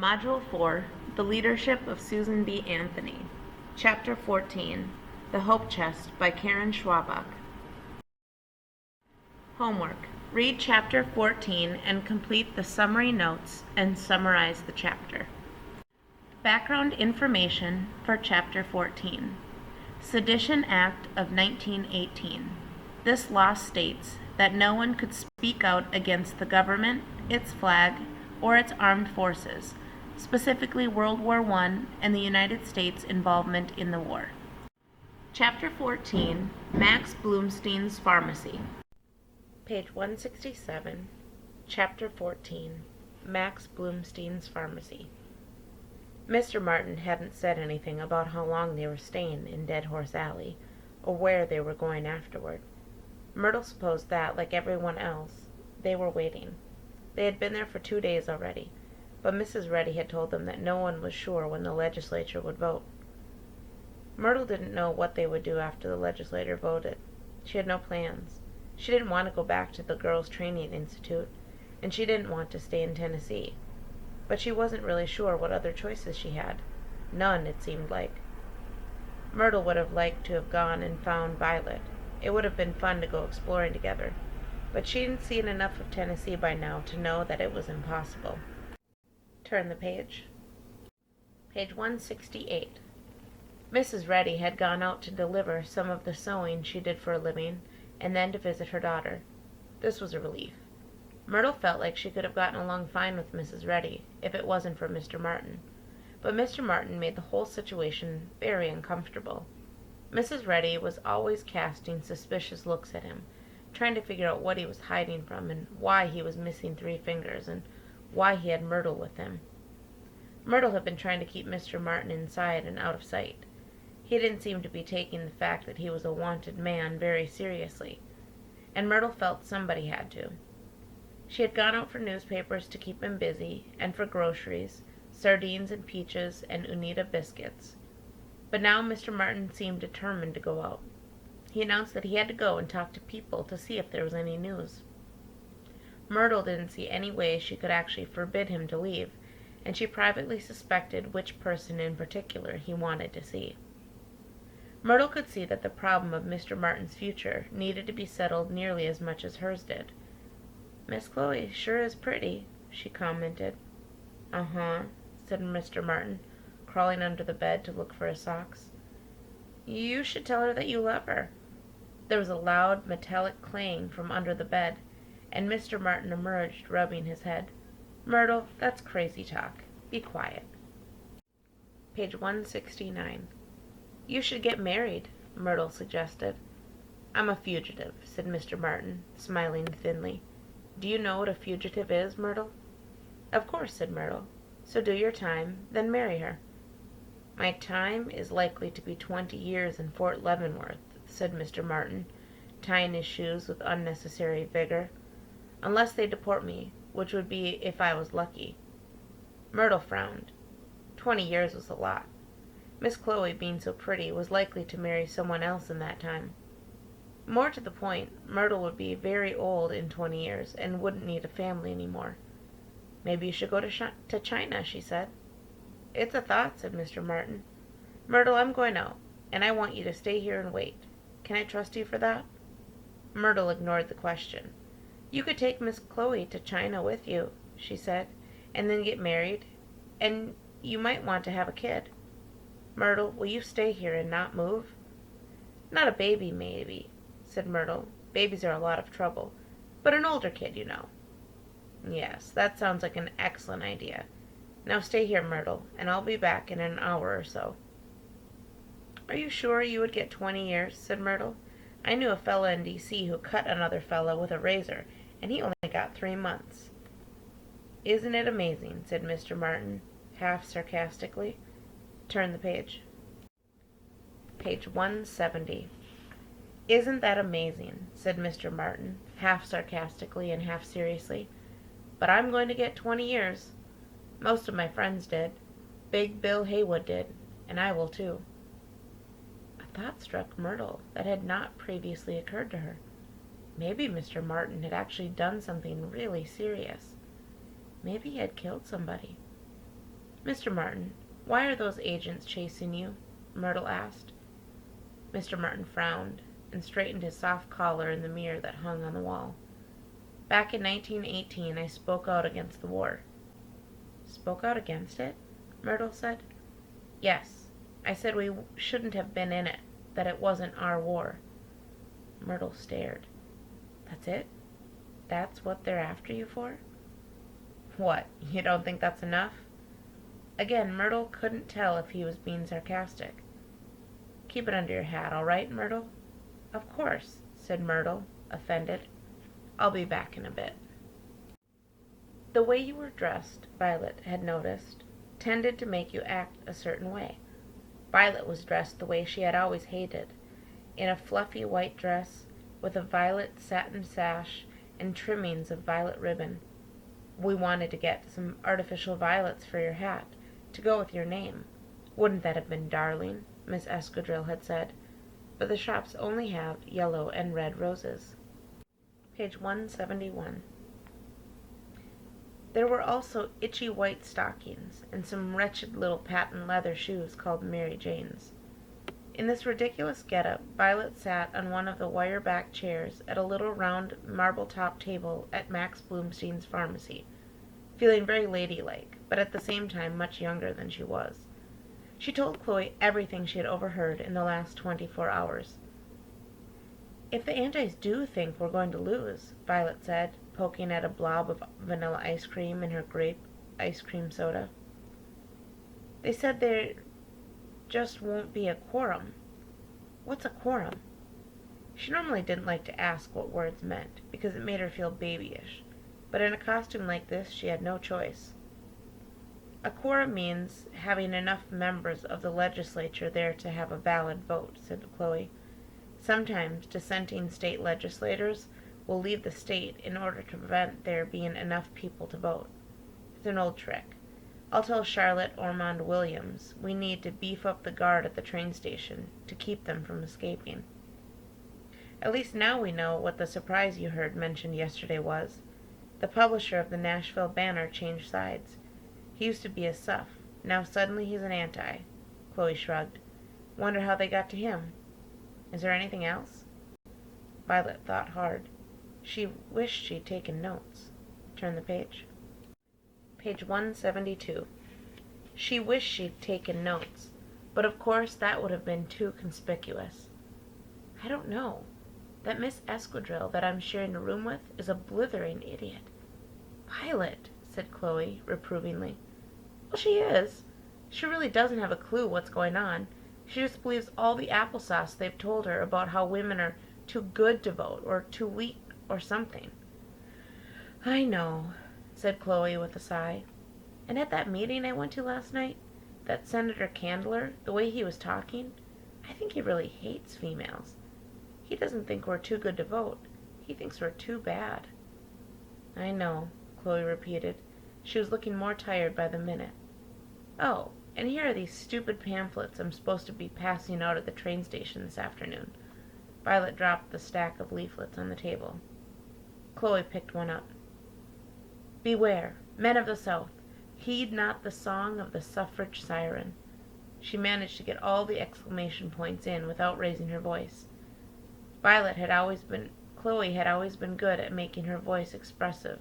Module 4, The Leadership of Susan B. Anthony. Chapter 14, The Hope Chest by Karen Schwabach. Homework. Read Chapter 14 and complete the summary notes and summarize the chapter. Background information for Chapter 14. Sedition Act of 1918. This law states that no one could speak out against the government, its flag, or its armed forces, specifically World War I and the United States' involvement in the war. Chapter 14, Max Bloomstein's Pharmacy. Page 167, Chapter 14, Max Bloomstein's Pharmacy. Mr. Martin hadn't said anything about how long they were staying in Dead Horse Alley, or where they were going afterward. Myrtle supposed that, like everyone else, they were waiting. They had been there for 2 days already, but Mrs. Reddy had told them that no one was sure when the legislature would vote. Myrtle didn't know what they would do after the legislature voted. She had no plans. She didn't want to go back to the Girls' Training Institute, and she didn't want to stay in Tennessee. But she wasn't really sure what other choices she had. None, it seemed like. Myrtle would have liked to have gone and found Violet. It would have been fun to go exploring together. But she hadn't seen enough of Tennessee by now to know that it was impossible. Turn the page. Page 168. Mrs. Reddy had gone out to deliver some of the sewing she did for a living, and then to visit her daughter. This was a relief. Myrtle felt like she could have gotten along fine with Mrs. Reddy, if it wasn't for Mr. Martin. But Mr. Martin made the whole situation very uncomfortable. Mrs. Reddy was always casting suspicious looks at him, trying to figure out what he was hiding from, and why he was missing 3 fingers, and why he had Myrtle with him. Myrtle had been trying to keep Mr. Martin inside and out of sight. He didn't seem to be taking the fact that he was a wanted man very seriously, and Myrtle felt somebody had to. She had gone out for newspapers to keep him busy, and for groceries, sardines and peaches and Unita biscuits. But now Mr. Martin seemed determined to go out. He announced that he had to go and talk to people to see if there was any news. Myrtle didn't see any way she could actually forbid him to leave, and she privately suspected which person in particular he wanted to see. Myrtle could see that the problem of Mr. Martin's future needed to be settled nearly as much as hers did. "Miss Chloe sure is pretty," she commented. "Uh-huh," said Mr. Martin, crawling under the bed to look for his socks. "You should tell her that you love her." There was a loud, metallic clang from under the bed, and Mr. Martin emerged, rubbing his head. "Myrtle, that's crazy talk. Be quiet." Page 169. "You should get married," Myrtle suggested. "I'm a fugitive," said Mr. Martin, smiling thinly. "Do you know what a fugitive is, Myrtle?" "Of course," said Myrtle. "So do your time, then marry her." "My time is likely to be 20 years in Fort Leavenworth," said Mr. Martin, tying his shoes with unnecessary vigor, "unless they deport me, which would be if I was lucky." Myrtle frowned. 20 years was a lot. Miss Chloe, being so pretty, was likely to marry someone else in that time. More to the point, Myrtle would be very old in 20 years and wouldn't need a family anymore. "Maybe you should go to China," she said. "It's a thought," said Mr. Martin. "Myrtle, I'm going out, and I want you to stay here and wait. Can I trust you for that?" Myrtle ignored the question. "You could take Miss Chloe to China with you," she said, "and then get married, and you might want to have a kid. Myrtle, will you stay here and not move?" "Not a baby, maybe," said Myrtle. "Babies are a lot of trouble. But an older kid, you know." "Yes, that sounds like an excellent idea. Now stay here, Myrtle, and I'll be back in an hour or so." "Are you sure you would get 20 years?" said Myrtle. "I knew a fella in D.C. who cut another fella with a razor, and he only got 3 months." "Isn't it amazing?" said Mr. Martin, half sarcastically. Turn the page. Page 170. "Isn't that amazing?" said Mr. Martin, half sarcastically and half seriously. "But I'm going to get 20 years. Most of my friends did. Big Bill Haywood did, and I will too." A thought struck Myrtle that had not previously occurred to her. Maybe Mr. Martin had actually done something really serious. Maybe he had killed somebody. Mr. Martin, why are those agents chasing you? Myrtle asked. Mr. Martin frowned and straightened his soft collar in the mirror that hung on the wall. Back in 1918, I spoke out against the war. Spoke out against it? Myrtle said. Yes. I said we shouldn't have been in it, that it wasn't our war. Myrtle stared. That's it? That's what they're after you for? What, you don't think that's enough? Again, Myrtle couldn't tell if he was being sarcastic. Keep it under your hat, all right, Myrtle? Of course, said Myrtle, offended. I'll be back in a bit. The way you were dressed, Violet had noticed, tended to make you act a certain way. Violet was dressed the way she had always hated, in a fluffy white dress with a violet satin sash and trimmings of violet ribbon. We wanted to get some artificial violets for your hat, to go with your name. Wouldn't that have been darling? Miss Escudrill had said, but the shops only have yellow and red roses. Page 171. There were also itchy white stockings and some wretched little patent leather shoes called Mary Jane's. In this ridiculous get-up, Violet sat on one of the wire-backed chairs at a little round marble-top table at Max Bloomstein's pharmacy, feeling very ladylike, but at the same time much younger than she was. She told Chloe everything she had overheard in the last 24 hours. If the Antis do think we're going to lose, Violet said, poking at a blob of vanilla ice cream in her grape ice cream soda. They said there just won't be a quorum. What's a quorum? She normally didn't like to ask what words meant, because it made her feel babyish, but in a costume like this she had no choice. A quorum means having enough members of the legislature there to have a valid vote, said Chloe. Sometimes dissenting state legislators will leave the state in order to prevent there being enough people to vote. It's an old trick. I'll tell Charlotte Ormond Williams we need to beef up the guard at the train station to keep them from escaping. At least now we know what the surprise you heard mentioned yesterday was. The publisher of the Nashville Banner changed sides. He used to be a suff. Now suddenly he's an anti. Chloe shrugged. Wonder how they got to him. Is there anything else? Violet thought hard. She wished she'd taken notes. Turn the page. Page 172. She wished she'd taken notes, but of course that would have been too conspicuous. I don't know. That Miss Escudrill that I'm sharing a room with is a blithering idiot. Violet, said Chloe, reprovingly. Well, she is. She really doesn't have a clue what's going on. She just believes all the applesauce they've told her about how women are too good to vote, or too weak, or something. I know, said Chloe with a sigh. And at that meeting I went to last night, that Senator Candler, the way he was talking, I think he really hates females. He doesn't think we're too good to vote. He thinks we're too bad. I know, Chloe repeated. She was looking more tired by the minute. Oh, and here are these stupid pamphlets I'm supposed to be passing out at the train station this afternoon. Violet dropped the stack of leaflets on the table. Chloe picked one up. Beware, men of the South, heed not the song of the suffrage siren. She managed to get all the exclamation points in without raising her voice. Chloe had always been good at making her voice expressive.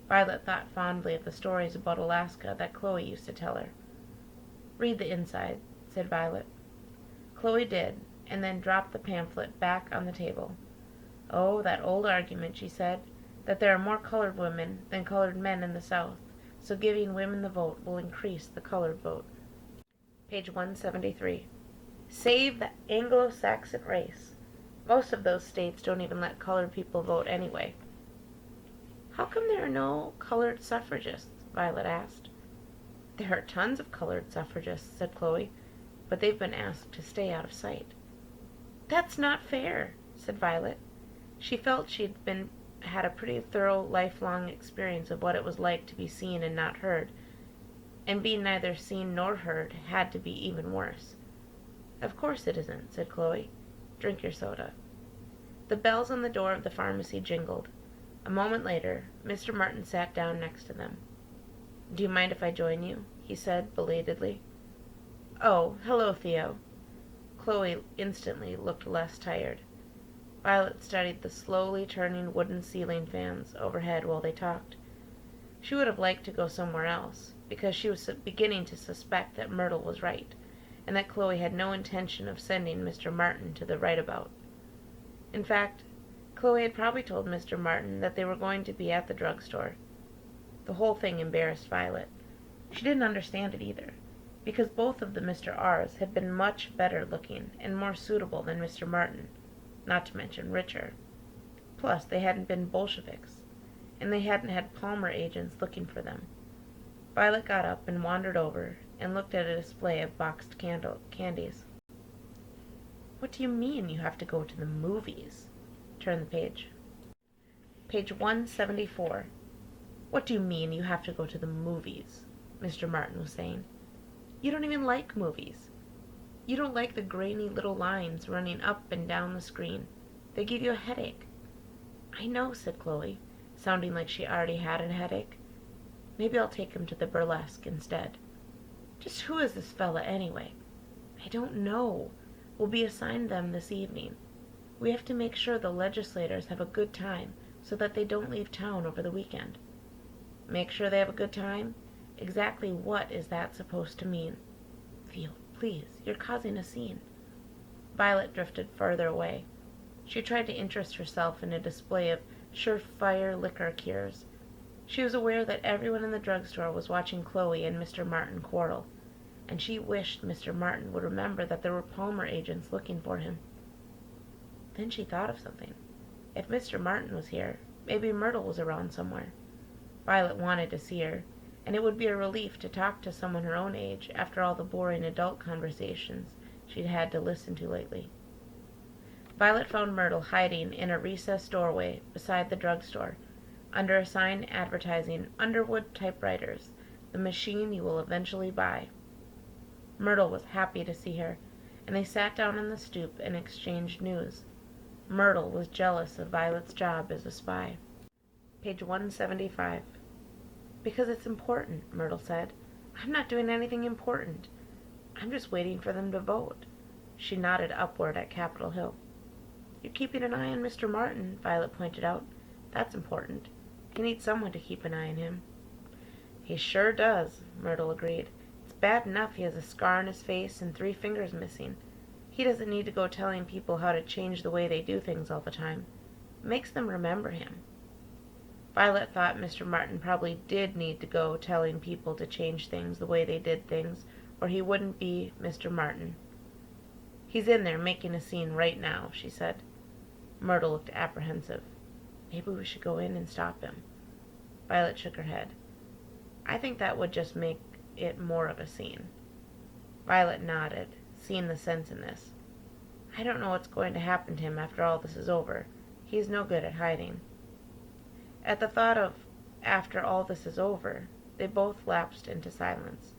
Violet thought fondly of the stories about Alaska that Chloe used to tell her. Read the inside, said Violet. Chloe did, and then dropped the pamphlet back on the table. Oh, that old argument, she said, that there are more colored women than colored men in the South, so giving women the vote will increase the colored vote. Page 173. Save the Anglo-Saxon race. Most of those states don't even let colored people vote anyway. How come there are no colored suffragists? Violet asked. There are tons of colored suffragists, said Chloe, but they've been asked to stay out of sight. That's not fair, said Violet. She felt she'd had a pretty thorough lifelong experience of what it was like to be seen and not heard, and being neither seen nor heard had to be even worse. Of course it isn't, said Chloe. Drink your soda. The bells on the door of the pharmacy jingled. A moment later, Mr. Martin sat down next to them. "Do you mind if I join you?" he said, belatedly. "Oh, hello, Theo." Chloe instantly looked less tired. Violet studied the slowly turning wooden ceiling fans overhead while they talked. She would have liked to go somewhere else, because she was beginning to suspect that Myrtle was right, and that Chloe had no intention of sending Mr. Martin to the right-about. In fact, Chloe had probably told Mr. Martin that they were going to be at the drugstore. The whole thing embarrassed Violet. She didn't understand it either, because both of the Mr. R's had been much better looking and more suitable than Mr. Martin, not to mention richer. Plus, they hadn't been Bolsheviks, and they hadn't had Palmer agents looking for them. Violet got up and wandered over and looked at a display of boxed candies. "What do you mean you have to go to the movies?" Turn the page. Page 174. "What do you mean you have to go to the movies?" Mr. Martin was saying. "You don't even like movies. You don't like the grainy little lines running up and down the screen. They give you a headache." "I know," said Chloe, sounding like she already had a headache. "Maybe I'll take him to the burlesque instead." "Just who is this fella, anyway?" "I don't know. We'll be assigned them this evening. We have to make sure the legislators have a good time so that they don't leave town over the weekend." "Make sure they have a good time? Exactly what is that supposed to mean?" "Theo, please, you're causing a scene." Violet drifted further away. She tried to interest herself in a display of surefire liquor cures. She was aware that everyone in the drugstore was watching Chloe and Mr. Martin quarrel, and she wished Mr. Martin would remember that there were Palmer agents looking for him. Then she thought of something. If Mr. Martin was here, maybe Myrtle was around somewhere. Violet wanted to see her, and it would be a relief to talk to someone her own age after all the boring adult conversations she'd had to listen to lately. Violet found Myrtle hiding in a recessed doorway beside the drugstore, under a sign advertising Underwood typewriters, the machine you will eventually buy. Myrtle was happy to see her, and they sat down on the stoop and exchanged news. Myrtle was jealous of Violet's job as a spy. Page 175. "Because it's important," Myrtle said. "I'm not doing anything important. I'm just waiting for them to vote." She nodded upward at Capitol Hill. "You're keeping an eye on Mr. Martin," Violet pointed out. "That's important. He needs someone to keep an eye on him." "He sure does," Myrtle agreed. "It's bad enough he has a scar on his face and 3 fingers missing. He doesn't need to go telling people how to change the way they do things all the time. It makes them remember him." Violet thought Mr. Martin probably did need to go telling people to change things the way they did things, or he wouldn't be Mr. Martin. "He's in there making a scene right now," she said. Myrtle looked apprehensive. "Maybe we should go in and stop him." Violet shook her head. "I think that would just make it more of a scene." Violet nodded, seeing the sense in this. "I don't know what's going to happen to him after all this is over. He's no good at hiding." At the thought of "after all this is over," they both lapsed into silence.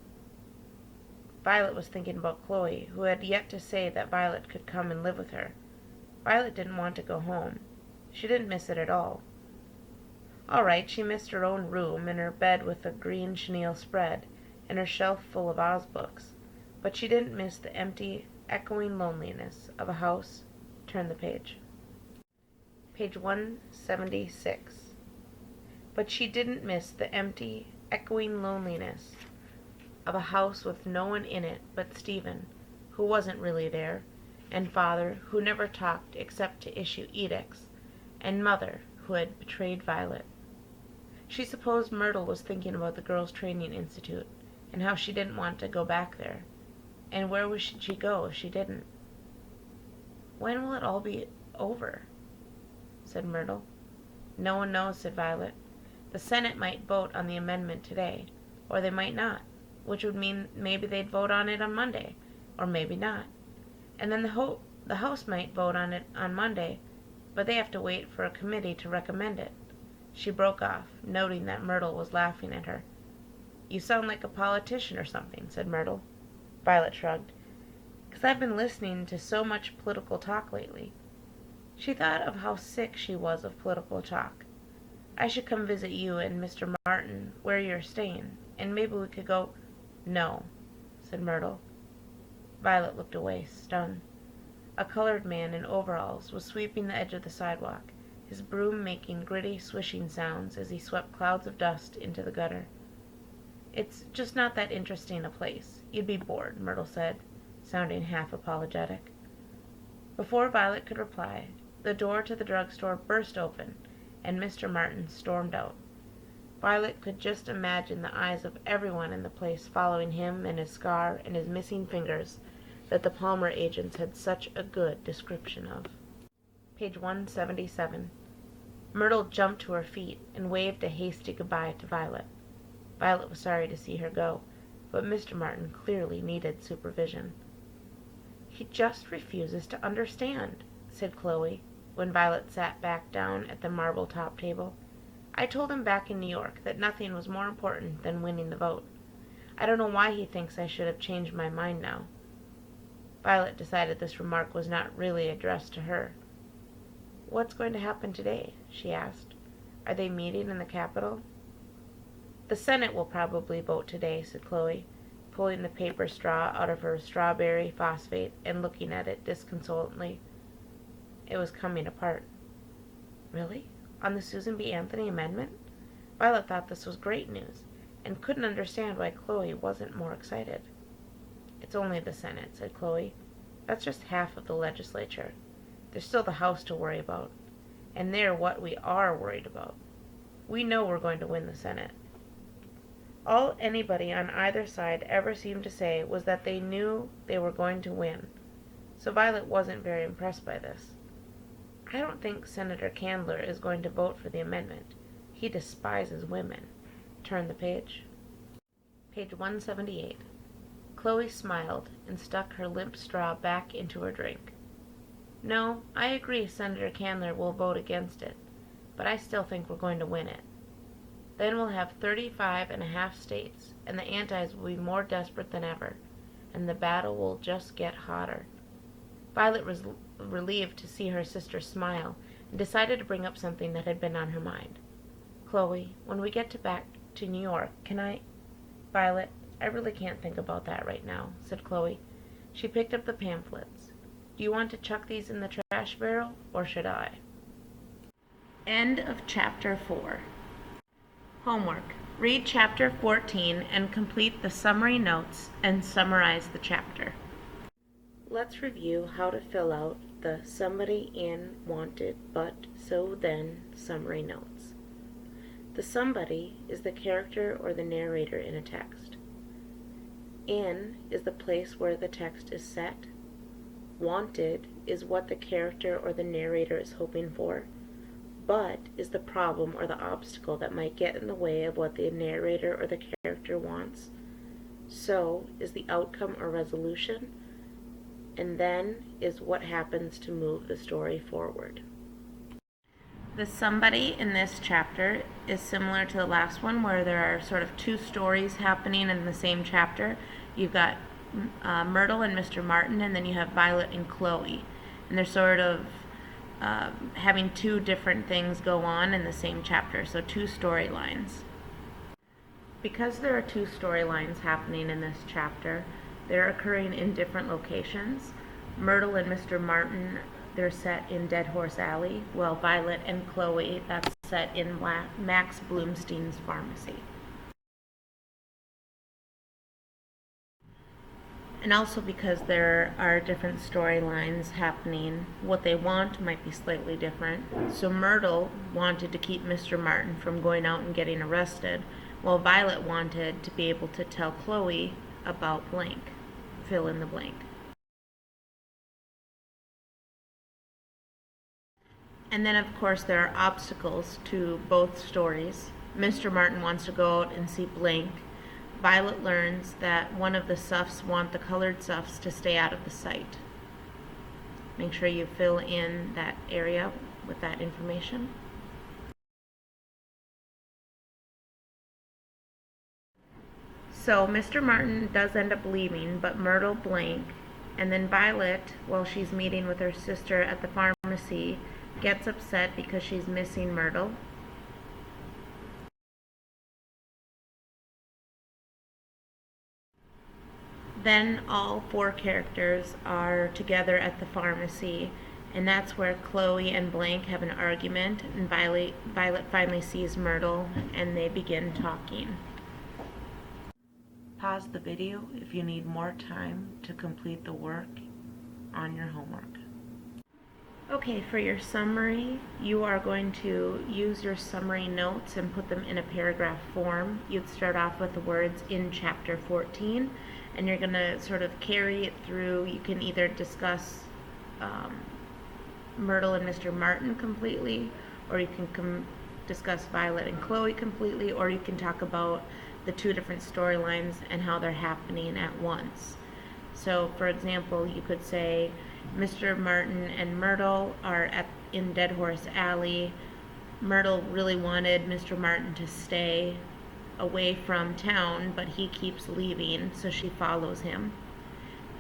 Violet was thinking about Chloe, who had yet to say that Violet could come and live with her. Violet didn't want to go home. She didn't miss it at all. All right, she missed her own room, and her bed with a green chenille spread, and her shelf full of Oz books, but she didn't miss the empty, echoing loneliness of a house. Turn the page. Page 176. But she didn't miss the empty, echoing loneliness of a house with no one in it but Stephen, who wasn't really there, and Father, who never talked except to issue edicts, and Mother, who had betrayed Violet. She supposed Myrtle was thinking about the Girls' Training Institute, and how she didn't want to go back there. And where should she go if she didn't? "When will it all be over?" said Myrtle. "No one knows," said Violet. "The Senate might vote on the amendment today, or they might not, which would mean maybe they'd vote on it on Monday, or maybe not. And then the House might vote on it on Monday, but they have to wait for a committee to recommend it." She broke off, noting that Myrtle was laughing at her. "You sound like a politician or something," said Myrtle. Violet shrugged. "'Cause I've been listening to so much political talk lately." She thought of how sick she was of political talk. "I should come visit you and Mr. Martin where you're staying. and maybe we could go—" "No," said Myrtle. Violet looked away, stunned. A colored man in overalls was sweeping the edge of the sidewalk, his broom making gritty, swishing sounds as he swept clouds of dust into the gutter. "It's just not that interesting a place. You'd be bored," Myrtle said, sounding half apologetic. Before Violet could reply, the door to the drugstore burst open, and Mr. Martin stormed out. Violet could just imagine the eyes of everyone in the place following him and his scar and his missing fingers that the Palmer agents had such a good description of. Page 177. Myrtle jumped to her feet and waved a hasty goodbye to Violet. Violet was sorry to see her go, but Mr. Martin clearly needed supervision. "He just refuses to understand," said Chloe, when Violet sat back down at the marble-top table. "I told him back in New York that nothing was more important than winning the vote. I don't know why he thinks I should have changed my mind now." Violet decided this remark was not really addressed to her. "What's going to happen today?" she asked. "Are they meeting in the Capitol?" "The Senate will probably vote today," said Chloe, pulling the paper straw out of her strawberry phosphate and looking at it disconsolately. It was coming apart. Really? On the Susan B. Anthony amendment? Violet thought this was great news, and couldn't understand why Chloe wasn't more excited. "It's only the Senate," said Chloe. "That's just half of the legislature. There's still the House to worry about, and they're what we are worried about. We know we're going to win the Senate." All anybody on either side ever seemed to say was that they knew they were going to win, so Violet wasn't very impressed by this. "I don't think Senator Candler is going to vote for the amendment. He despises women." Turn the page. Page 178. Chloe smiled and stuck her limp straw back into her drink. "No, I agree Senator Candler will vote against it, but I still think we're going to win it. Then we'll have 35.5 states, and the antis will be more desperate than ever, and the battle will just get hotter." Violet was relieved to see her sister smile, and decided to bring up something that had been on her mind. "Chloe, when we get back to New York, can I—" "Violet, I really can't think about that right now," said Chloe. She picked up the pamphlets. "Do you want to chuck these in the trash barrel, or should I?" End of Chapter 4. Homework. Read Chapter 14 and complete the summary notes and summarize the chapter. Let's review how to fill out the "somebody in wanted but so then" summary notes. The somebody is the character or the narrator in a text. In is the place where the text is set. Wanted is what the character or the narrator is hoping for. But is the problem or the obstacle that might get in the way of what the narrator or the character wants. So is the outcome or resolution. And then is what happens to move the story forward. The somebody in this chapter is similar to the last one, where there are sort of two stories happening in the same chapter. You've got Myrtle and Mr. Martin, and then you have Violet and Chloe. And they're sort of having two different things go on in the same chapter, so two storylines. Because there are two storylines happening in this chapter, they're occurring in different locations. Myrtle and Mr. Martin, they're set in Dead Horse Alley, while Violet and Chloe, that's set in Max Bloomstein's pharmacy. And also because there are different storylines happening, what they want might be slightly different. So Myrtle wanted to keep Mr. Martin from going out and getting arrested, while Violet wanted to be able to tell Chloe about blank. Fill in the blank. And then, of course, there are obstacles to both stories. Mr. Martin wants to go out and see blank. Violet learns that one of the suffs want the colored suffs to stay out of the sight. Make sure you fill in that area with that information. So Mr. Martin does end up leaving, but Myrtle blank, and then Violet, while she's meeting with her sister at the pharmacy, gets upset because she's missing Myrtle. Then all four characters are together at the pharmacy, and that's where Chloe and Blank have an argument, and Violet finally sees Myrtle, and they begin talking. Pause the video if you need more time to complete the work on your homework. Okay, for your summary, you are going to use your summary notes and put them in a paragraph form. You'd start off with the words in chapter 14, and you're going to sort of carry it through. You can either discuss Myrtle and Mr. Martin completely, or you can discuss Violet and Chloe completely, or you can talk about the two different storylines and how they're happening at once. So, for example, you could say Mr. Martin and Myrtle are in Dead Horse Alley. Myrtle really wanted Mr. Martin to stay away from town, but he keeps leaving, so she follows him.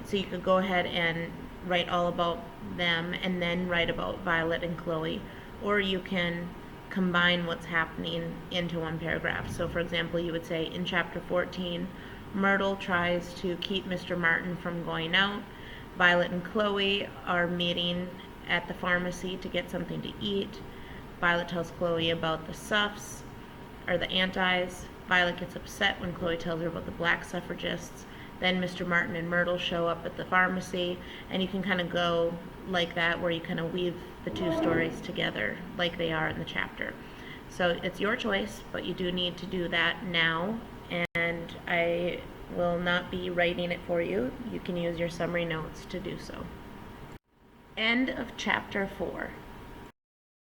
So you could go ahead and write all about them and then write about Violet and Chloe, or you can combine what's happening into one paragraph. So for example, you would say in chapter 14, Myrtle tries to keep Mr. Martin from going out. Violet and Chloe are meeting at the pharmacy to get something to eat. Violet tells Chloe about the suffs, or the antis. Violet gets upset when Chloe tells her about the black suffragists. Then Mr. Martin and Myrtle show up at the pharmacy, and you can kind of go like that, where you kind of weave the two stories together like they are in the chapter. So it's your choice, but you do need to do that now, and I will not be writing it for you. You can use your summary notes to do so. End of chapter 4.